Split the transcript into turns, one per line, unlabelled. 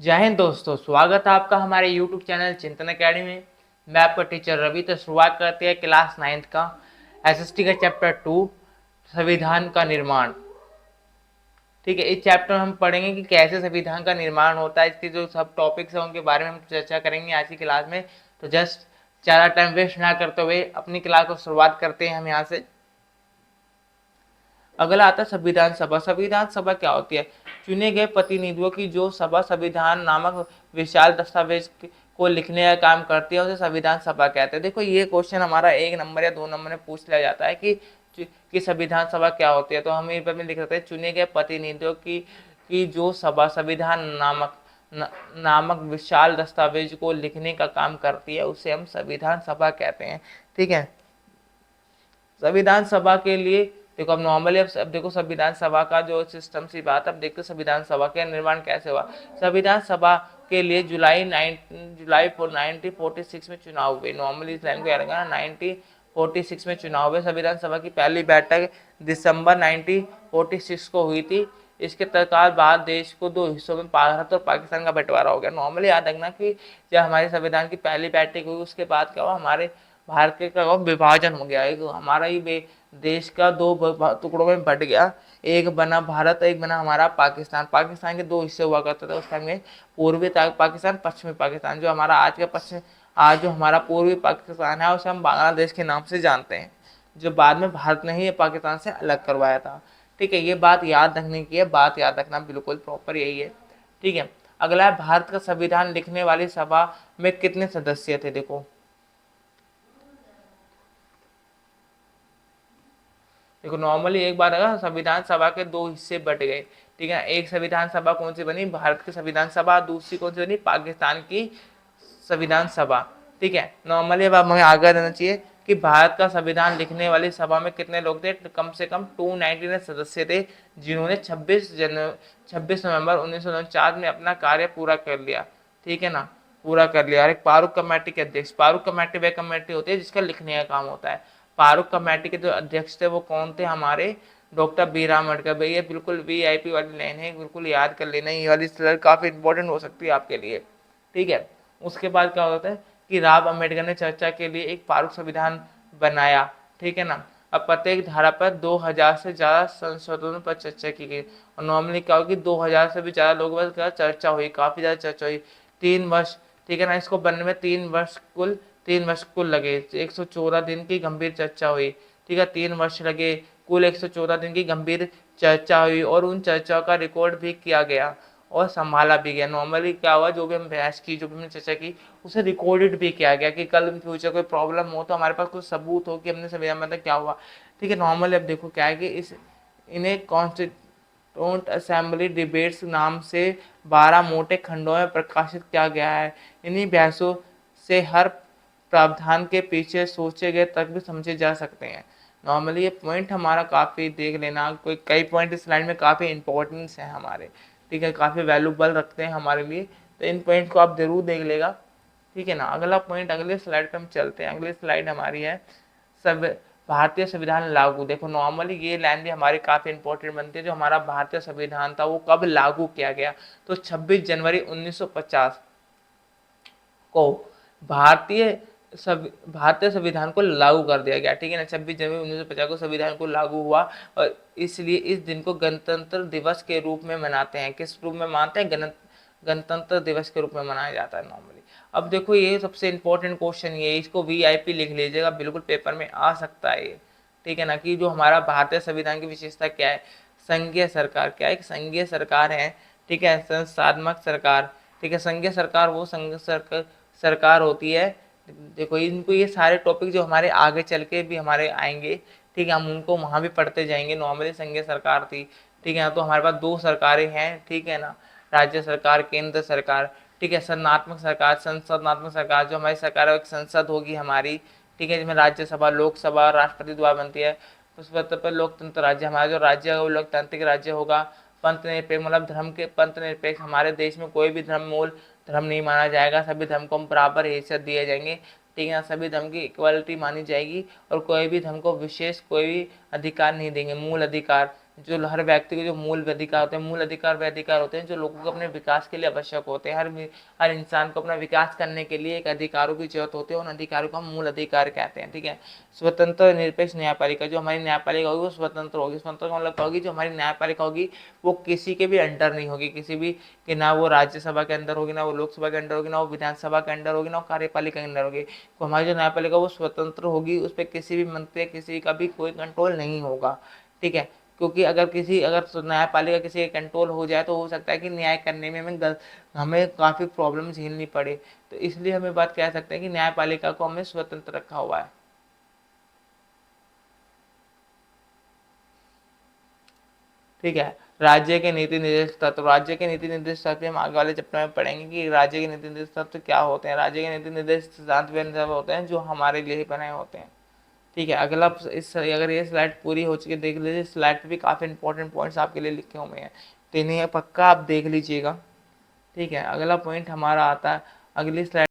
जय हिंद दोस्तों, स्वागत है आपका हमारे YouTube चैनल चिंतन अकेडमी में। मैं आपका टीचर रवि। तो शुरुआत करते हैं क्लास 9th का एसएसटी का चैप्टर 2 संविधान का निर्माण। ठीक है, इस चैप्टर में हम पढ़ेंगे कि कैसे संविधान का निर्माण होता है। इसके जो सब टॉपिक्स हैं उनके बारे में हम चर्चा करेंगे आज की क्लास में। तो जस्ट ज़्यादा टाइम वेस्ट ना करते हुए अपनी क्लास को शुरुआत करते हैं हम यहाँ से। अगला आता है संविधान सभा। संविधान सभा क्या होती है? चुने गए प्रतिनिधियों की जो सभा संविधान नामक विशाल दस्तावेज को लिखने का काम करती है उसे संविधान सभा कहते हैं। देखो, ये क्वेश्चन हमारा 1 नंबर या 2 नंबर में पूछ लिया जाता है कि संविधान सभा क्या होती है। तो हम यहाँ पर लिख सकते हैं चुने गए प्रतिनिधियों की जो सभा संविधान नामक विशाल दस्तावेज को लिखने का काम करती है उसे हम संविधान सभा कहते हैं। ठीक है, संविधान सभा के लिए देखो, अब नॉर्मली अब देखो संविधान सभा का जो सिस्टम सी बात, अब देखते संविधान सभा का निर्माण कैसे हुआ। संविधान सभा के लिए जुलाई 1946 में चुनाव हुए। नॉर्मली इस लाइन को याद रखना, 1946 में चुनाव हुए। संविधान सभा की पहली बैठक दिसंबर 1946 को हुई थी। इसके तत्काल बाद देश को 2 हिस्सों में भारत और पाकिस्तान का बंटवारा हो गया। नॉर्मली याद रखना कि जब हमारे संविधान की पहली बैठक हुई उसके बाद क्या हुआ, हमारे भारत के का विभाजन हो गया। एक हमारा ही देश का 2 टुकड़ों में बट गया। एक बना भारत, एक बना हमारा पाकिस्तान। पाकिस्तान के 2 हिस्से हुआ करते थे उस टाइम में, पूर्वी पाकिस्तान, पश्चिमी पाकिस्तान। जो हमारा आज जो हमारा पूर्वी पाकिस्तान है उसे हम बांग्लादेश के नाम से जानते हैं, जो बाद में भारत ने ही पाकिस्तान से अलग करवाया था। ठीक है, ये बात याद रखने की है, बात याद रखना बिल्कुल प्रॉपर यही है। ठीक है, अगला है भारत का संविधान लिखने वाली सभा में कितने सदस्य थे। देखो नॉर्मली एक बार अगर संविधान सभा के 2 हिस्से बट गए। ठीक है, एक संविधान सभा कौन सी बनी? भारत की संविधान सभा। दूसरी कौन सी बनी? पाकिस्तान की संविधान सभा। ठीक है, नॉर्मली अब हमें आगे देना चाहिए कि भारत का संविधान लिखने वाली सभा में कितने लोग थे? कम से कम 299 सदस्य थे, जिन्होंने 26 नवंबर 1949 में अपना कार्य पूरा कर लिया। ठीक है ना, पूरा कर लिया। और एक पारुक कमेटी के अध्यक्ष, पारुक कमेटी वह कमेटी होती है जिसका लिखने का काम होता है। पारुक कमेटी के जो अध्यक्ष थे वो कौन थे? हमारे डॉक्टर बी राम अम्बेडकर। भैया बिल्कुल वीआईपी वाली लाइन है, बिल्कुल याद कर लेना, ये वाली स्लाइड काफ़ी इंपॉर्टेंट हो सकती है आपके लिए। ठीक है, उसके बाद क्या होता है कि राव अम्बेडकर ने चर्चा के लिए एक पारुक संविधान बनाया। ठीक है ना, अब प्रत्येक धारा पर 2000 से ज़्यादा संशोधनों पर चर्चा की गई। और नॉर्मली क्या होगी, 2000 से भी ज़्यादा लोगों पर चर्चा हुई, काफ़ी ज़्यादा चर्चा हुई। 3 वर्ष, ठीक है ना, इसको बनने में 3 वर्ष कुल लगे। 114 दिन की गंभीर चर्चा हुई। ठीक है, 3 वर्ष लगे, कुल 114 दिन की गंभीर चर्चा हुई और उन चर्चाओं का रिकॉर्ड भी किया गया और संभाला भी गया। नॉर्मली क्या हुआ, जो भी हम बहस की, जो भी हमने चर्चा की, उसे रिकॉर्डेड भी किया गया कि कल इन फ्यूचर कोई प्रॉब्लम हो तो हमारे पास कुछ सबूत हो कि हमने संविधान मतलब क्या हुआ। ठीक है, नॉर्मली अब देखो क्या है कि इन्हें कॉन्स्टिट्यूंट असेंबली डिबेट्स नाम से 12 मोटे खंडों में प्रकाशित किया गया है। इन्हीं बहसों से हर प्रावधान के पीछे सोचे गए तर्क भी समझे जा सकते हैं। नॉर्मली ये पॉइंट हमारा काफ़ी देख लेना, कोई कई पॉइंट इस स्लाइड में काफ़ी इंपॉर्टेंस है हमारे। ठीक है, काफ़ी वैल्यूबल रखते हैं हमारे लिए, तो इन पॉइंट को आप जरूर देख लेगा। ठीक है ना, अगला पॉइंट, अगले स्लाइड पे हम चलते हैं। अगली स्लाइड हमारी है सब भारतीय संविधान लागू। देखो नॉर्मली ये लाइन भी हमारी काफ़ी इंपॉर्टेंट बनती है। जो हमारा भारतीय संविधान था वो कब लागू किया गया? तो 26 जनवरी 1950 को भारतीय संविधान को लागू कर दिया गया। ठीक है ना, 26 जनवरी 1950 को संविधान को लागू हुआ और इसलिए इस दिन को गणतंत्र दिवस के रूप में मनाते हैं। किस रूप में मनाते हैं? गणतंत्र दिवस के रूप में मनाया जाता है नॉर्मली। अब देखो ये सबसे इंपॉर्टेंट क्वेश्चन ये है, इसको वीआईपी लिख लीजिएगा, बिल्कुल पेपर में आ सकता है ये। ठीक है ना, कि जो हमारा भारतीय संविधान की विशेषता क्या है? संघीय सरकार। क्या है? संघीय सरकार है। ठीक है, संस्थात्मक सरकार। ठीक है, संघीय सरकार वो सरकार होती है। देखो इनको ये सारे टॉपिक जो हमारे आगे चल के भी हमारे आएंगे, ठीक है, हम उनको वहाँ भी पढ़ते जाएंगे। नॉर्मली संघीय सरकार थी। ठीक है, तो हमारे पास 2 सरकारें हैं। ठीक है ना, राज्य सरकार, केंद्र सरकार। ठीक है, संस्थात्मक सरकार, संसदनात्मक सरकार, जो हमारी सरकार है एक संसद होगी हमारी। ठीक है, जिसमें राज्यसभा, लोकसभा, राष्ट्रपति द्वारा बनती है। उस पर लोकतंत्र राज्य, हमारा जो राज्य है वो लोकतांत्रिक राज्य होगा। पंथ निरपेक्ष मतलब धर्म के पंथ निरपेक्ष, हमारे देश में कोई भी मूल धर्म नहीं माना जाएगा। सभी धर्म को हम बराबर हैसियत दिए जाएंगे। ठीक है, सभी धर्म की इक्वालिटी मानी जाएगी और कोई भी धर्म को विशेष कोई भी अधिकार नहीं देंगे, मूल अधिकार। जो हर व्यक्ति के जो मूल अधिकार होते हैं, मूल अधिकार वे अधिकार होते हैं जो लोगों को अपने विकास के लिए आवश्यक होते हैं। हर इंसान को अपना विकास करने के लिए एक अधिकारों की जरूरत होती है, उन अधिकारों को हम मूल अधिकार कहते हैं। ठीक है, स्वतंत्र निरपेक्ष न्यायपालिका, जो हमारी न्यायपालिका होगी वो स्वतंत्र होगी। स्वतंत्र का मतलब होगी जो हमारी न्यायपालिका होगी वो किसी के भी अंडर नहीं होगी, किसी भी कि ना वो राज्यसभा के अंदर होगी, ना वो लोकसभा के अंदर होगी, ना वो विधानसभा के अंदर होगी, ना वो कार्यपालिका के अंदर होगी। तो हमारी जो न्यायपालिका वो स्वतंत्र होगी, उस पर किसी भी मंत्री किसी का भी कोई कंट्रोल नहीं होगा। ठीक है, क्योंकि अगर न्यायपालिका किसी का कंट्रोल हो जाए तो हो सकता है कि न्याय करने में हमें काफ़ी प्रॉब्लम झेलनी पड़े। तो इसलिए हमें बात कह सकते हैं कि न्यायपालिका को हमें स्वतंत्र रखा हुआ है। ठीक है, राज्य के नीति निर्देश तत्व, राज्य के नीति निर्देश तत्व हम आगे वाले चैप्टर में पढ़ेंगे कि राज्य के नीति निर्देश तत्व क्या होते हैं। राज्य के नीति निर्देश सिद्धांत वे होते हैं जो हमारे लिए ही बनाए होते हैं। ठीक है, अगला अगर ये स्लाइड पूरी हो चुकी है देख लीजिए, स्लाइड पे भी काफ़ी इंपॉर्टेंट पॉइंट्स आपके लिए लिखे हुए हैं, तो इन्हें पक्का आप देख लीजिएगा। ठीक है, अगला पॉइंट हमारा आता है, अगली स्लाइड